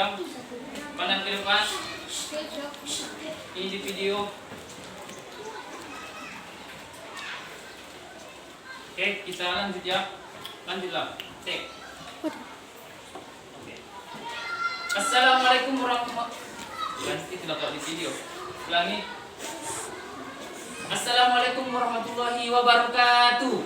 diam. Pandang ke depan. Ini di video. Oke, kita lanjut ya. Lanjutlah. Cek. Oke. Assalamualaikum warahmatullahi wabarakatuh. Nanti tidak di video. Ulangi. Assalamualaikum warahmatullahi wabarakatuh.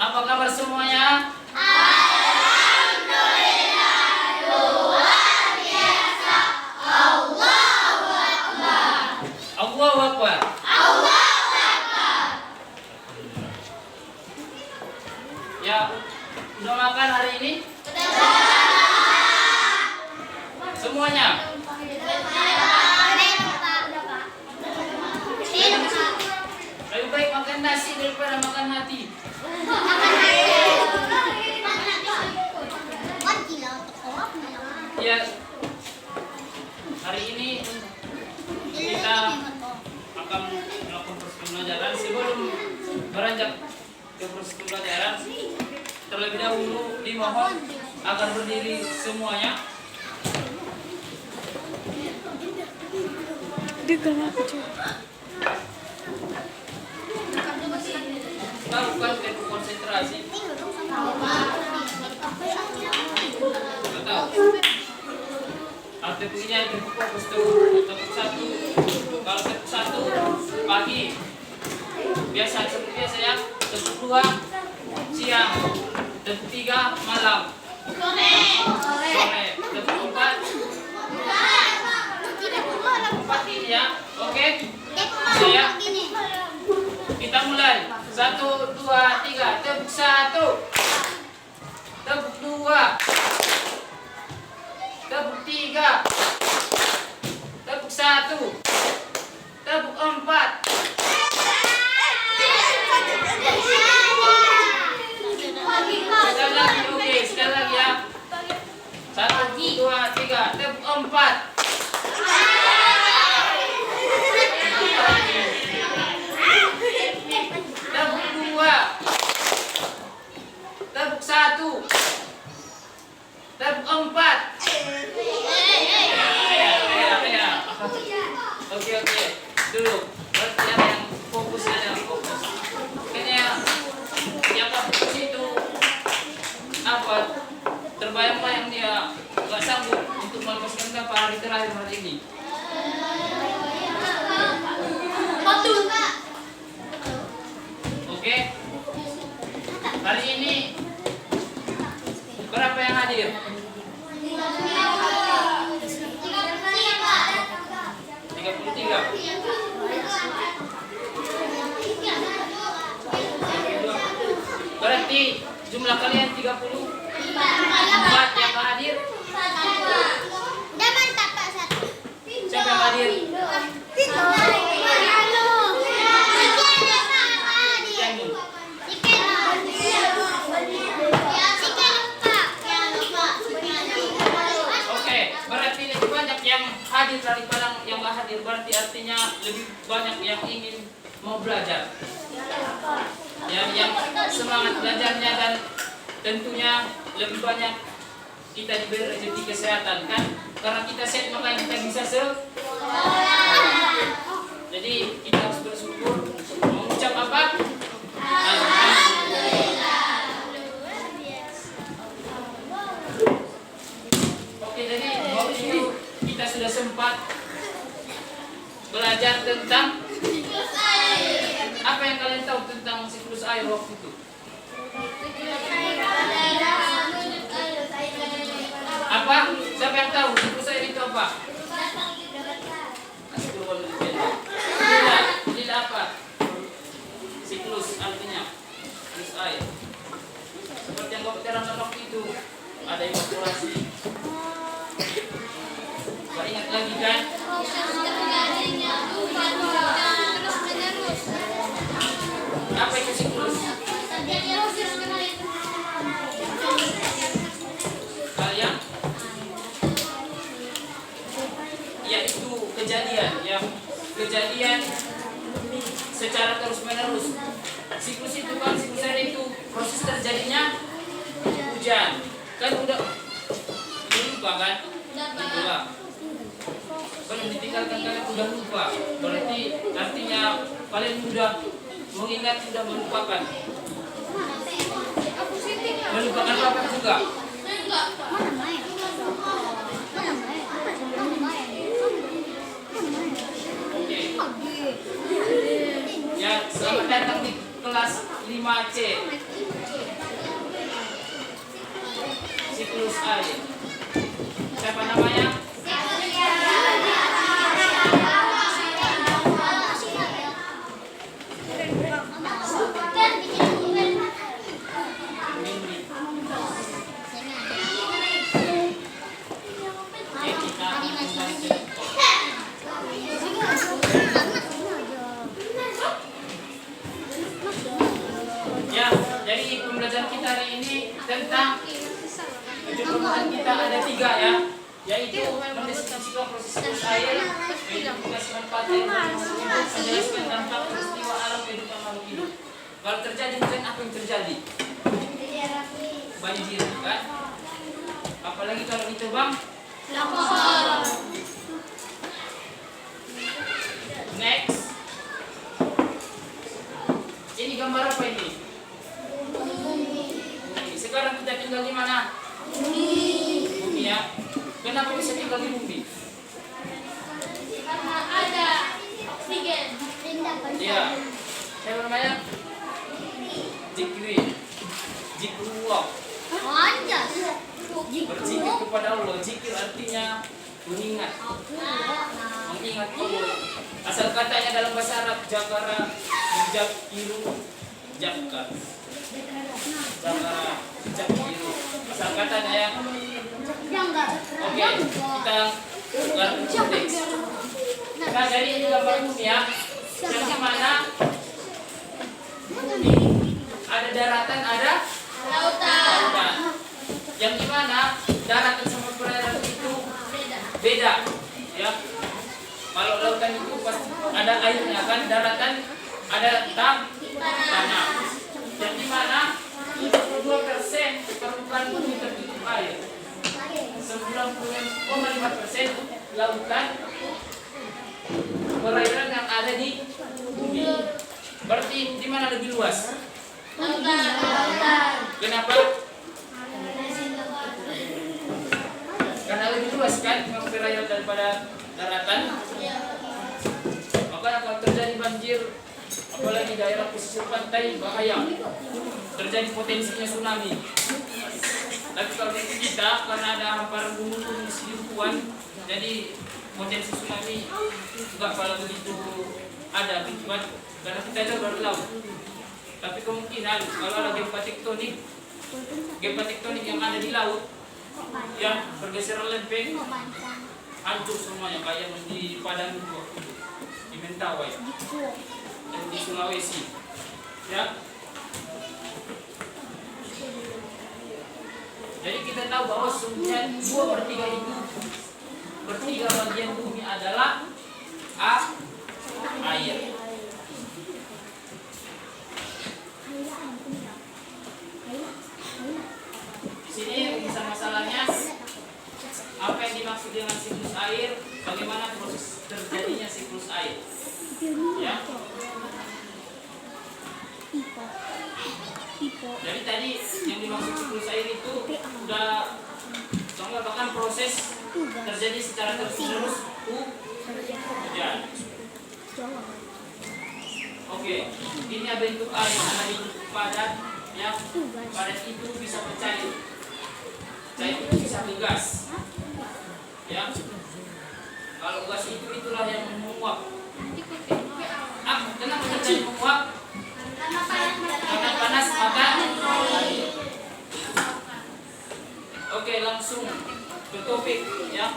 Apa kabar semuanya? Alhamdulillah, luar biasa. Allahu Akbar. Allahu Akbar. Allahu Akbar. Ya, udah makan hari ini? Semuanya? Lebih baik makan nasi daripada makan hati. Ya, hari ini kita akan melakukan proses pembelajaran. Sebelum beranjak ke proses pembelajaran, terlebih dahulu dimohon agar berdiri semuanya. Lakukan tempo konsentrasi. Betul. Aktivitasnya itu fokus tuh. Tepuk satu. Kalau tepuk satu pagi, biasa seperti biasa ya. Tepuk dua siang. Tepuk tiga malam. Sore. Tepuk empat. Empat ini ya. Oke. Saya. Kita mulai. 1, 2, 3. Tepuk 1. Tepuk 2. Tepuk 3. Tepuk 1. Tepuk 4. Sekali lagi, oke, sekali lagi ya. 1, 2, 3. Tepuk 4. Tepuk 2. Tepuk 1. Tepuk 4. Oke. Dulu. Berarti ada yang fokus, ada yang fokus. Kayaknya yang gak fokus itu apa? Terbayang-bayang dia gak sanggup untuk melepaskan berapa hari terakhir hari ini. Oke. Hari ini berapa yang hadir? 33. Berarti jumlah kalian 34 yang hadir. Siapa yang hadir? Oke, berarti lebih banyak yang hadir daripada yang nggak hadir. Berarti artinya lebih banyak yang ingin mau belajar. Yang semangat belajarnya, dan tentunya lebih banyak kita diberi rezeki kesehatan kan? Karena kita sehat makanya kita bisa jadi kita harus bersyukur. Mengucap apa? Oke, jadi waktu itu kita sudah sempat belajar tentang apa yang kalian tahu tentang siklus air waktu itu? Apa? Siapa yang tahu siklus air itu apa? Lila apa? Siklus artinya siklus air. Seperti yang Bapak terangkan waktu itu, ada evaporasi. Gak ingat lagi kan? Apa itu siklus? Kalian? Yaitu kejadian, ya. Kejadian secara terus menerus. Siklus itu kan, siklus air itu proses terjadinya hujan. Kan udah lupa kan? Itulah. Kalau ditinggalkan kalian udah lupa. Berarti artinya kalian udah mengingat, sudah melupakan. Melupakan apa juga? Ya, selamat datang di kelas 5C. Siklus air. Siapa namanya? Ya, jadi pembelajaran kita hari ini tentang pembelajaran kita ada 3 ya, yaitu mendeskripsikan proses siklus air, mengindikasikan paten, menjelaskan dampak peristiwa alam kehidupan makhluk hidup. Kalau terjadi hujan, apa yang terjadi? Banjir, kan? Apalagi kalau itu bang? Next. Ini gambar apa ini? Bumi. Sekarang kita tinggal di mana? Bumi ya. Kenapa bisa tinggal di bumi? Karena ada oksigen. Iya. Siapa namanya? Zikri. Zikrullah. Berzikir kepada Allah. Zikir artinya mengingat. Mengingat Allah. Asal katanya dalam bahasa Arab jakara, jakiru, jakar. Jakara, jakiru. Asal katanya ya. Oke, kita bukan konteks. Nah, jadi ini gambar bumi ya. Yang di mana bumi ada daratan, ada lautan. Yang di mana daratan sama perairan itu beda, ya. Kalau lautan itu pasti ada airnya kan, daratan ada tanah. Yang di mana 72% permukaan bumi tertutup air. 90,5% lautan perairan yang ada di bumi. Berarti di mana lebih luas? Lautan. Kenapa? Karena lebih luas kan perairan daripada daratan. Maka kalau terjadi banjir, apalagi daerah pesisir pantai, bahaya. Terjadi potensinya tsunami. Tapi kalau di kita, karena ada hamparan gunung-gunung di selingkuhan, jadi potensi tsunami enggak kalau begitu ada gitu kan, karena kita jauh dari laut. Tapi kemungkinan kalau ada gempa tektonik yang ada di laut, ya pergeseran lempeng, hancur semuanya kayak di Padang itu, di Mentawai dan di Sulawesi, ya. Jadi kita tahu bahwa sebenarnya 2/3 itu, 1/3 bagian bumi adalah air. Sini bisa masalahnya apa yang dimaksud dengan siklus air, bagaimana proses terjadinya siklus air, ya. Jadi tadi yang dimaksud siklus air itu sudah bahkan proses terjadi secara terus-menerus hujan. Oke, ini ada bentuk air, ada bentuk padat, ya. Padat itu bisa bercair, cair itu bisa bergas, ya. Kalau gas itu itulah yang menguap. Kenapa terjadi menguap? Karena panas maka air. Oke, langsung ke topik, ya.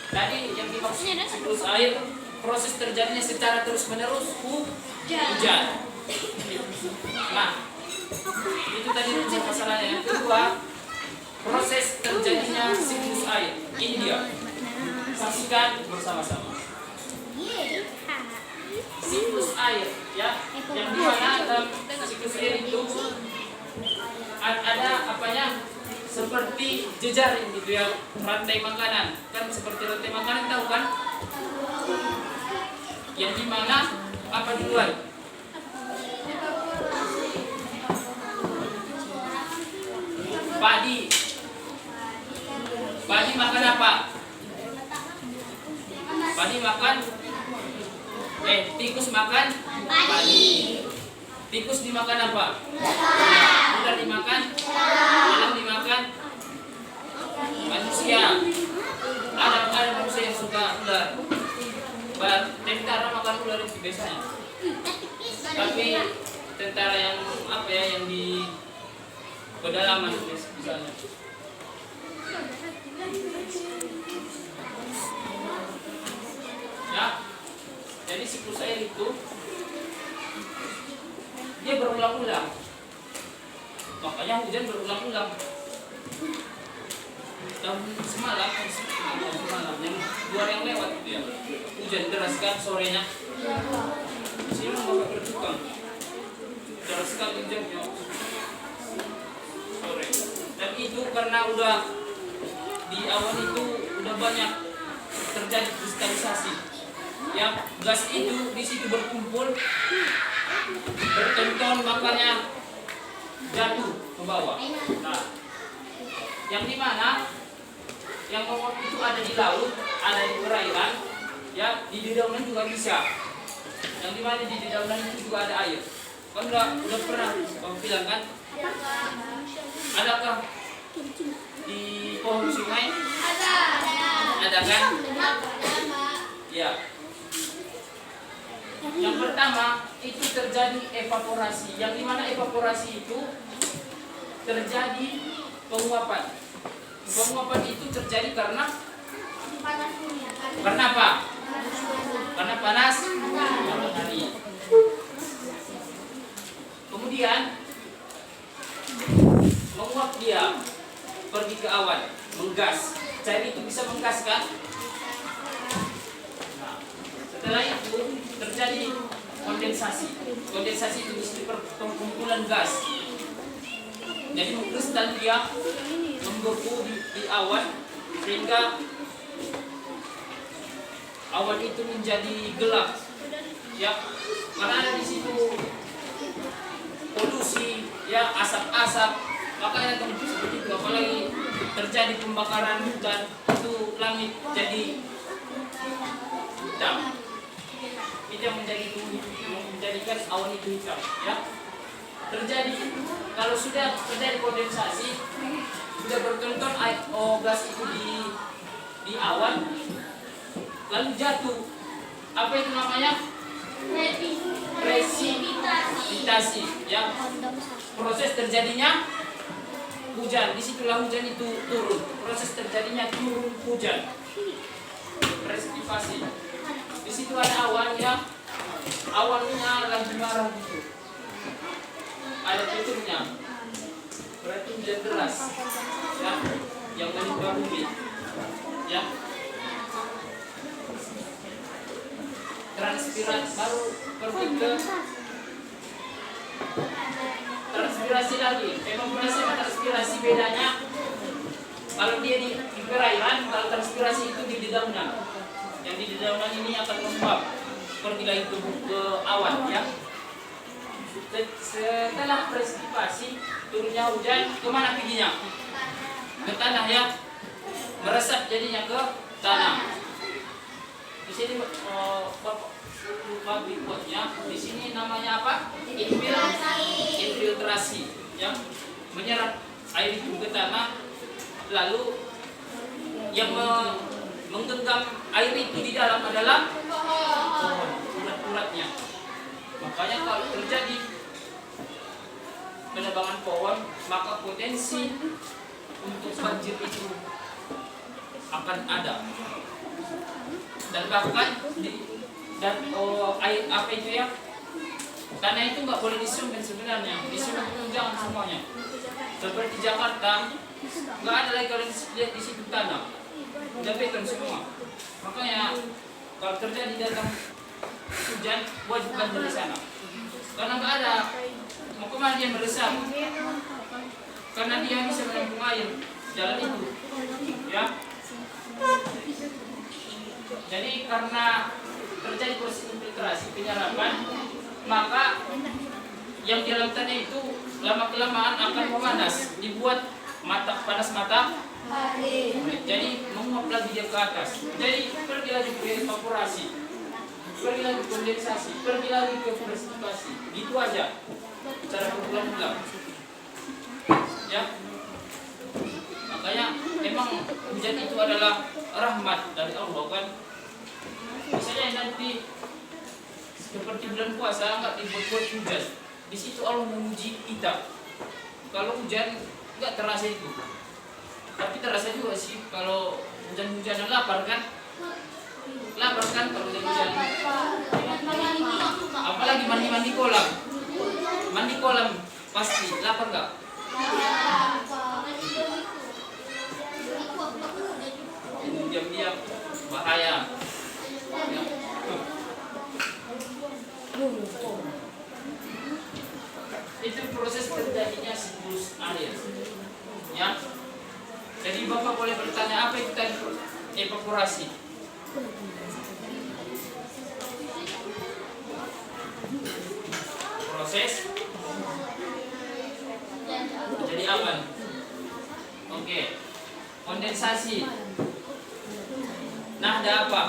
Tadi yang dimaksud siklus air, proses terjadinya secara terus-menerus hujan. Nah, itu tadi masalahnya. Yang kedua, proses terjadinya siklus air. Ini dia. Saksikan bersama-sama. Siklus air, ya, yang dimana dalam siklus air itu ada apanya, seperti jejaring gitu ya, rantai makanan kan, seperti rantai makanan tahu kan, yang dimana apa duluan, padi makan apa, padi makan tikus makan padi. Tikus dimakan apa? Ular dimakan? Malam dimakan? Manusia. Ada manusia yang suka ular. Tentara makan ular itu biasanya. Tapi tentara yang apa ya, yang di pedalaman misalnya. Ya. Jadi siklus air itu dia berulang-ulang. Makanya hujan berulang-ulang. Dan semalam yang 2 yang lewat itu ya, hujan deras kan sorenya. Sini bapak bertukang. Deras sekali hujannya sore. Dan itu karena udah di awal itu udah banyak terjadi kristalisasi. Ya, gas itu di situ berkumpul, bertonton, makanya jatuh ke bawah. Nah, yang dimana yang menguap itu ada di laut, ada di perairan, ya, di dedaunan juga bisa. Yang dimana di dedaunan itu juga ada air. Kan udah pernah kamu bilang kan? Adakah di pohon sungai? Ada kan? Ya. Yang pertama itu terjadi evaporasi, yang dimana evaporasi itu terjadi penguapan. Penguapan itu terjadi karena apa? Karena panas matahari. Kemudian menguap dia pergi ke awan, menggas. Cair itu bisa menggas kan? Setelah itu terjadi kondensasi. Kondensasi itu disebut perkumpulan gas. Jadi mengkristal dia membeku di awan sehingga awan itu menjadi gelap. Ya, karena ada di situ polusi, ya, asap-asap, makanya seperti itu. Apalagi terjadi pembakaran hutan, itu langit jadi hitam. Itu yang menjadikan awan itu hitam, ya. Terjadi kalau sudah terjadi kondensasi, sudah bertonton gas itu di awan, lalu jatuh. Apa itu namanya? Presipitasi, ya. Proses terjadinya hujan. Disitulah hujan itu turun. Proses terjadinya turun hujan. Presipitasi. Di situ ada awan, ya. Awannya lagi marah gitu. Ada petirnya. Berarti hujan deras, ya, yang menimpa bumi, ya. Transpirasi baru pergi ke transpirasi lagi. Evaporasi sama transpirasi bedanya, kalau dia di perairan, kalau transpirasi itu di dedaunan. Yang di dedaunan ini akan menguap pergi lagi ke awan, ya. Setelah presipitasi, turunnya hujan, kemana perginya? Ke tanah, ya. Meresap jadinya ke tanah. Di sini lupa buatnya. Di sini namanya apa? Infiltrasi, yang menyerap air itu ke tanah, lalu yang menggenggam air itu di dalam adalah pohon, urat-uratnya. Makanya kalau terjadi penebangan pohon, maka potensi untuk banjir itu akan ada. Dan bahkan air apa itu, ya, tanah itu nggak boleh disumbang sebenarnya. Disumbang itu jangan semuanya. Seperti Jakarta, nggak ada lagi kalau lihat di situ tanah. udah beton semua. Makanya kalau terjadi datang hujan, wajib banjir di sana. Karena nggak ada, mau kemana dia meresap? Karena dia bisa menampung air jalan itu, ya. Jadi karena terjadi proses infiltrasi penyerapan, maka yang di lautannya itu lama kelamaan akan memanas, dibuat panas mata. Jadi menguap lagi dia ke atas. Jadi pergi lagi ke evaporasi, pergi lagi ke kondensasi, pergi lagi ke presipitasi. Gitu aja cara berulang-ulang. Ya. Makanya memang hujan itu adalah rahmat dari Allah kan. Misalnya nanti seperti bulan puasa nggak dibuat hujan. Di situ Allah menguji kita. Kalau hujan nggak terasa itu. Tapi terasa juga sih kalau hujan-hujanan lapar kan? Lapar kan kalau hujan-hujan. Apalagi mandi kolam. Mandi kolam pasti lapar nggak? Ini diam-diam bahaya. Ya. Itu proses terjadinya siklus air. Ya. Jadi Bapak boleh bertanya apa itu tadi evaporasi? Proses jadi awan. Oke. Kondensasi. Nah, ada apa?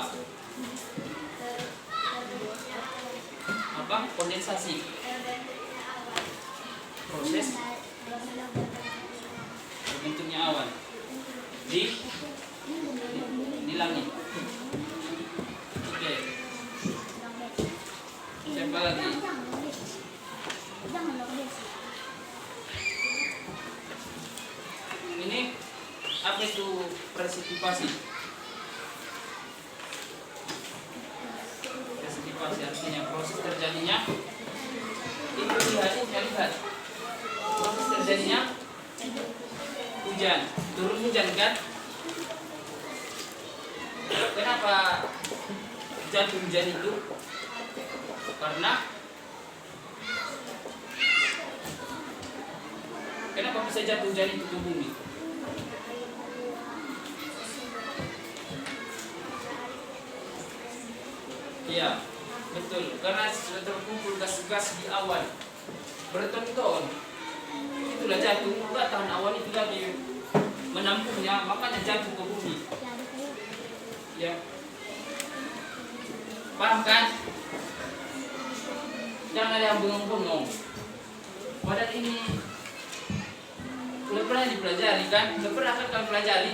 Apa? Kondensasi. Proses bentuknya awan di langit. Oke. Siapa lagi? Ini apa itu presipitasi? Presipitasi artinya proses terjadinya itu lihat proses terjadinya hujan, turun hujan kan? Kenapa jatuh hujan itu? Karena kenapa bisa jatuh hujan itu ke bumi? Iya, betul. Karena sudah terkumpul gas-gas di awan berton-ton. Itulah jatuh, enggak tahan awan itu lagi menampungnya, makanya jatuh ke bumi. Ya. Paham kan? Jangan ada yang bengong-bengong. Padahal ini udah pernah dipelajari kan? Udah pernah kan kalian pelajari?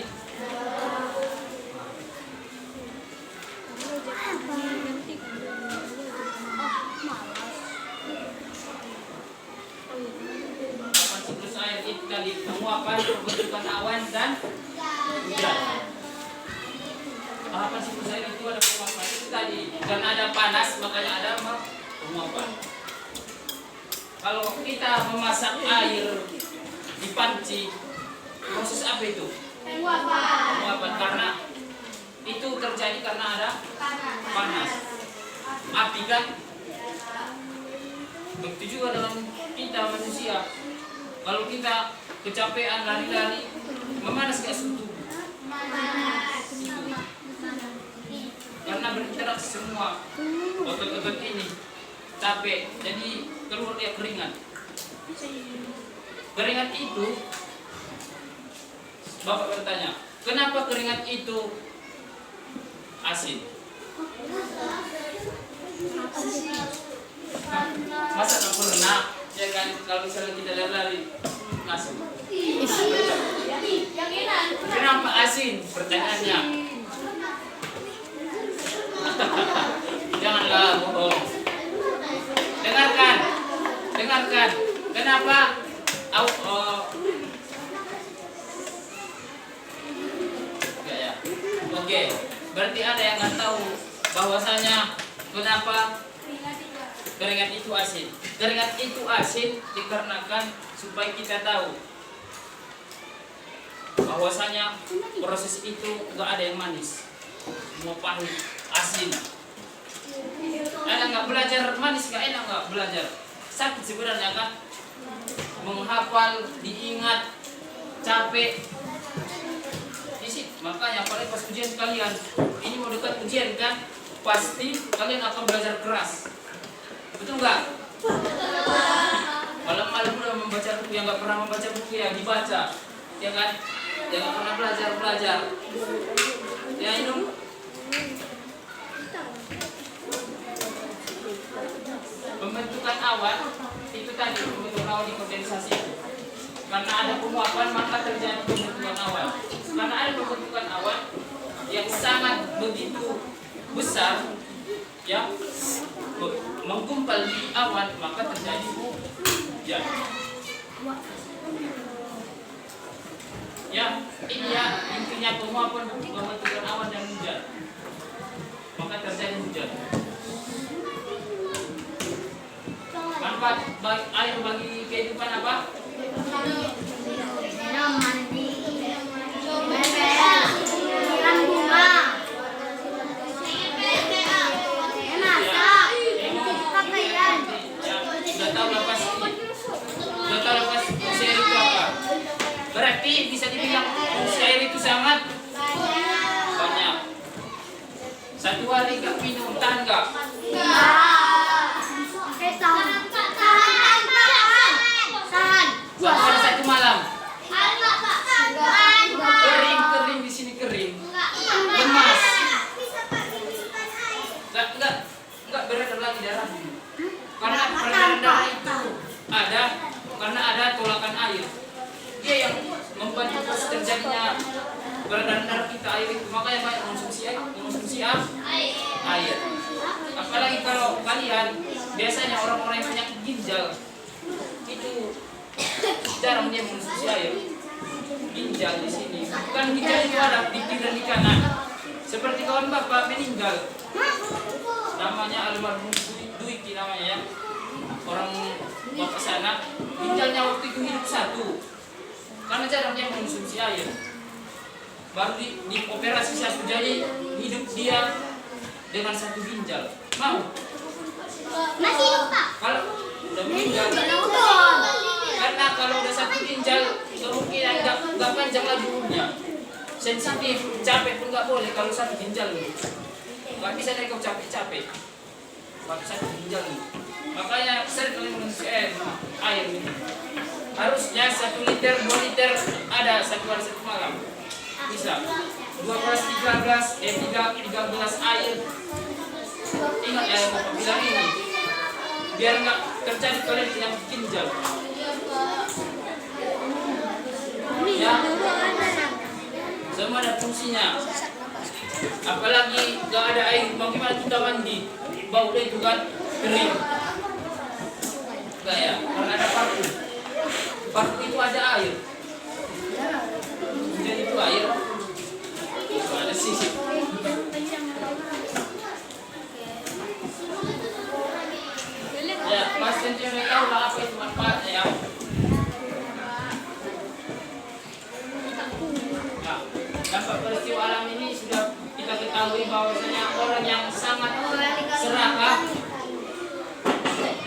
Apa siklus air itu tadi penguapan, pembentukan awan dan hujan. Apa siklus air itu ada penguapan itu tadi. Karena ada panas makanya ada penguapan. Kalau kita memasak air di panci, proses apa itu? Penguapan. Karena itu terjadi karena ada panas. Api kan? Begitu juga dalam kita manusia. Kalau kita kecapean lari-lari, memanas gak suhu tubuh? Karena berinteraksi semua otot-otot ini capek, jadi keluar dia keringat. Keringat itu, Bapak bertanya, kenapa keringat itu asin? Masa tak pernah, ya kan, kalau misalnya kita lari-lari asin. Kenapa asin? Pertanyaannya. Janganlah bohong. Dengarkan. Kenapa? Ya. Oke. Berarti ada yang nggak tahu bahwasanya kenapa keringat itu asin. Keringat itu asin dikarenakan supaya kita tahu bahwasanya proses itu nggak ada yang manis, semua pahit, asin. Enak nggak belajar manis, nggak enak nggak belajar. Sakit sebenarnya kan, menghafal, diingat, capek. Makanya paling pas ujian kalian, ini mau dekat ujian kan, pasti kalian akan belajar keras. Betul nggak? Malam-malam udah membaca buku, yang nggak pernah membaca buku ya dibaca, ya kan? Yang nggak pernah belajar. Ya minum. Pembentukan awan itu tadi, pembentukan awan di kondensasi itu. Karena ada penguapan maka terjadi pembentukan awan. Karena ada pembentukan awan yang sangat begitu besar, ya, menggumpal di awan maka terjadi hujan. Ya, ini ya intinya penguapan pembentukan awan dan hujan. Maka terjadi hujan. Manfaat air bagi kehidupan apa? Minum, mandi, siram bunga, masak, pakaian. Sudah tahu lepas fungsi air itu apa? Berarti bisa dibilang fungsi air itu sangat banyak. Satu hari gak minum, tahan gak? Tahan. Pada satu malam kering di sini kering, lemas, nggak beredar lagi darah. Karena peredaran darah itu ada karena ada tolakan air. Dia yang membantu proses terjadinya peredaran darah kita, air itu. Makanya banyak konsumsi air. Apalagi kalau kalian biasanya orang-orang yang penyakit ginjal itu jarang dia mengonsumsi air. Ginjal di sini, bukan ginjal itu ada di kiri dan di kanan. Seperti kawan bapak meninggal, namanya almarhum Duiki namanya ya, orang bapak sana, ginjalnya waktu itu hidup satu, karena jarang dia mengonsumsi air. Baru di operasi satu jadi hidup dia dengan satu ginjal. Mau? Masih hidup Pak? Kalau udah meninggal, karena kalau udah satu ginjal kemungkinan nggak panjang lagi umurnya. Sensitif, capek pun nggak boleh kalau satu ginjal nih. Nggak bisa deh kau capek-capek. Kalau satu ginjal nih. Makanya sering kalian mengisi air nih. Harusnya 1 liter, 2 liter ada satu hari satu malam. Bisa. 12, 13 air. Ingat ya yang bapak bilang ini. Biar nggak terjadi kalian penyakit ginjal. Ya, semua ada fungsinya. Apalagi nggak ada air, bagaimana kita mandi? Bau deh itu kan kering. Enggak ya, karena ada parfum. Parfum itu ada air. Jadi itu air. Itu ada sisik. Ya, pasti udah tahu lah apa itu manfaatnya ya. Nah, dampak peristiwa alam ini sudah kita ketahui bahwasanya orang yang sangat serakah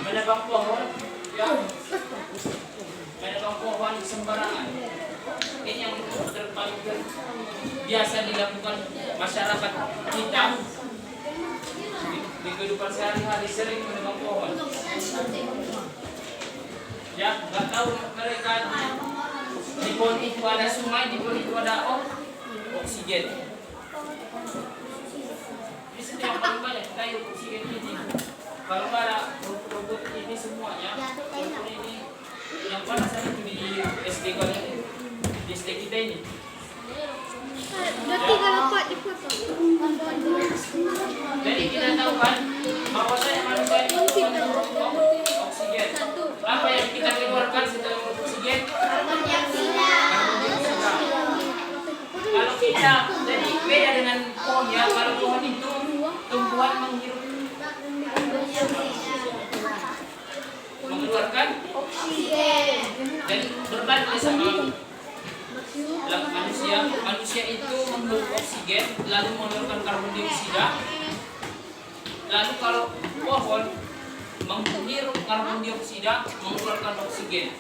menebang pohon, ya, menebang pohon sembarangan. Ini yang terpaling biasa dilakukan masyarakat kita di kehidupan sehari-hari, sering menebang pohon. Ya, nggak tahu mereka di pohon itu ada sungai, di pohon itu ada oksigen. Di sini yang paling banyak kayu oksigen ini. Kalau nggak ada robot ini semuanya, robot ini yang pada saat itu di SD kalian, di SD kita ini. Berarti kalau Pak difoto. Jadi kita tahu kan bahwasanya manusia itu menghirup oksigen. Apa yang kita keluarkan setelah menghirup oksigen? Karbon dioksida. Kalau kita jadi beda dengan pohon ya, kalau pohon itu tumbuhan menghirup mengeluarkan Oksigen. dan berbalik sama Manusia itu menghirup oksigen lalu mengeluarkan karbon dioksida. Lalu kalau pohon menghirup karbon dioksida mengeluarkan oksigen.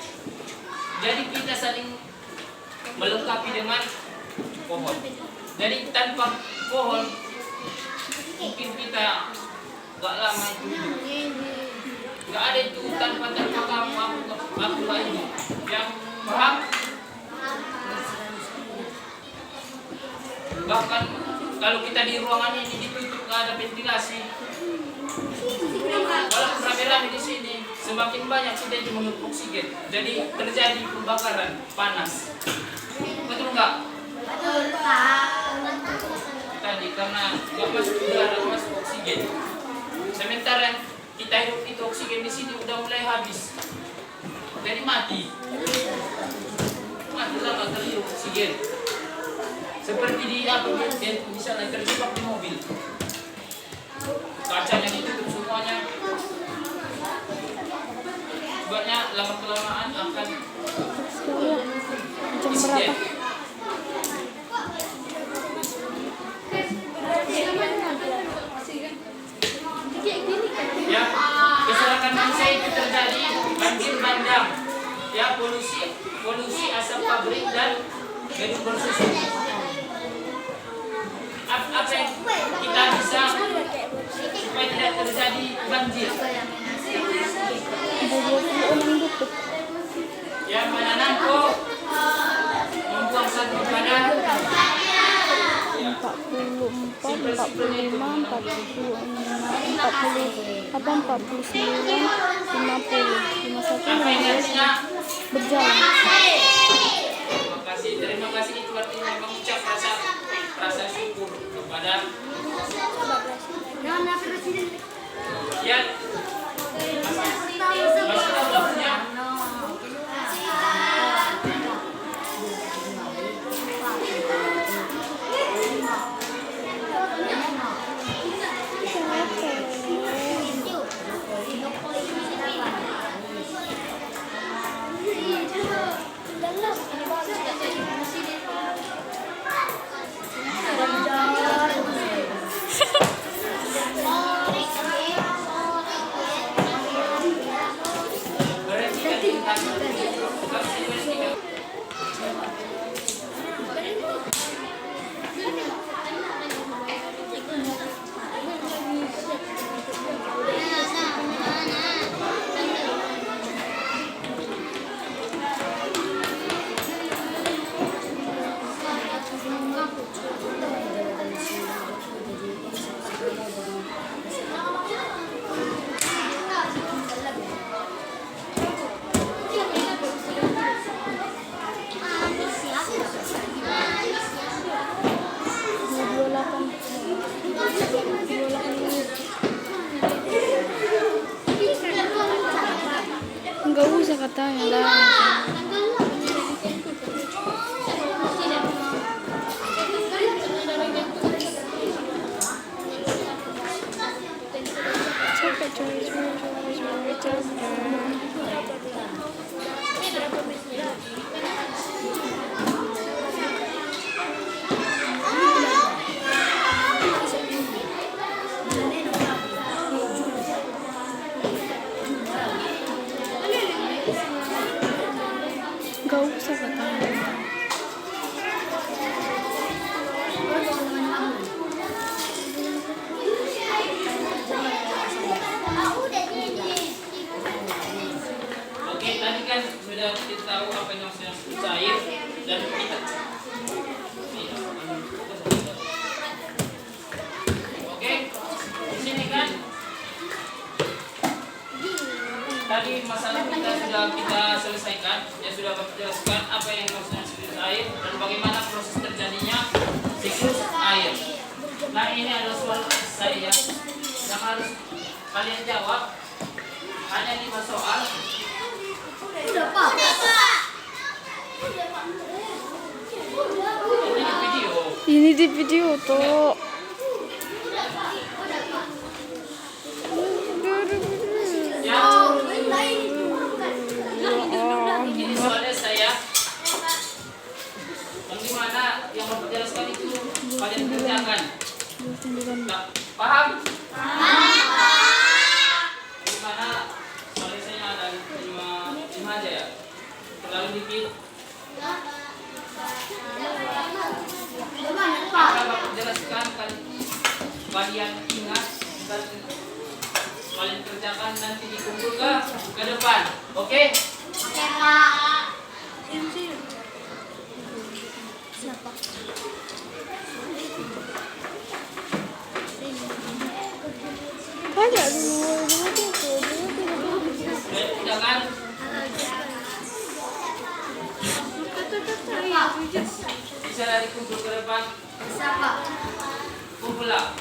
Jadi kita saling melengkapi dengan pohon. Jadi tanpa pohon mungkin kita gak lama itu hidup. Gak ada itu tanpa kamu aku lagi yang paham. Bahkan kalau kita di ruangan ini ditutup gak ada ventilasi. Walaupun rame-rame di sini, semakin banyak kita itu menghirup oksigen. Jadi terjadi pembakaran panas. Betul nggak? Betul, Pak. Tadi karena nggak masuk udara, masuk oksigen. Sementara kita hidup itu oksigen di sini udah mulai habis. Jadi mati. Matilah nggak terhirup oksigen. Seperti di apa? Misalnya terjebak di mobil. Kacanya ditutup semuanya. Sebabnya lama-kelamaan akan insiden. Ya, kesalahan manusia itu terjadi banjir bandang, ya polusi asap pabrik dan gedung bersusun. Apa yang kita bisa supaya tidak terjadi banjir? Yang menanam kok membuang sampah padat. 44, 45, 46, 40, 49, 50, 51, berjalan. Terima kasih itu artinya mengucap rasa syukur kepada ya masih tahu lagunya. Enggak usah katanya lah. Enggak usah katanya. Oke, tadi kan sudah kita tahu apa yang maksudnya cair dan kita. Oke, di sini kan tadi masalah kita sudah kita selesaikan, ya sudah jelaskan apa yang maksudnya siklus air dan bagaimana proses terjadinya siklus air. Nah ini adalah soal saya yang harus kalian jawab, hanya 5 soal. Udah, Pak. Ini di video. Ini di video tuh. Ya, ini soalnya saya tunjukkan. Paham? Gimana solusinya ada 5 aja ya? Terlalu dikit. Akan Bapak jelaskan kan kalian ingat dan kalian kerjakan nanti dikumpul ke depan. Oke? Oke, Pak. Siapa? Banyak dulu. Jangan bisa dari kumpul ke depan. Bisa, Pak. Kumpul lah.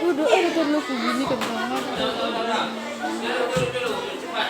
Udah ada perlu begini kan banget. Udah. Dulu. Cepat.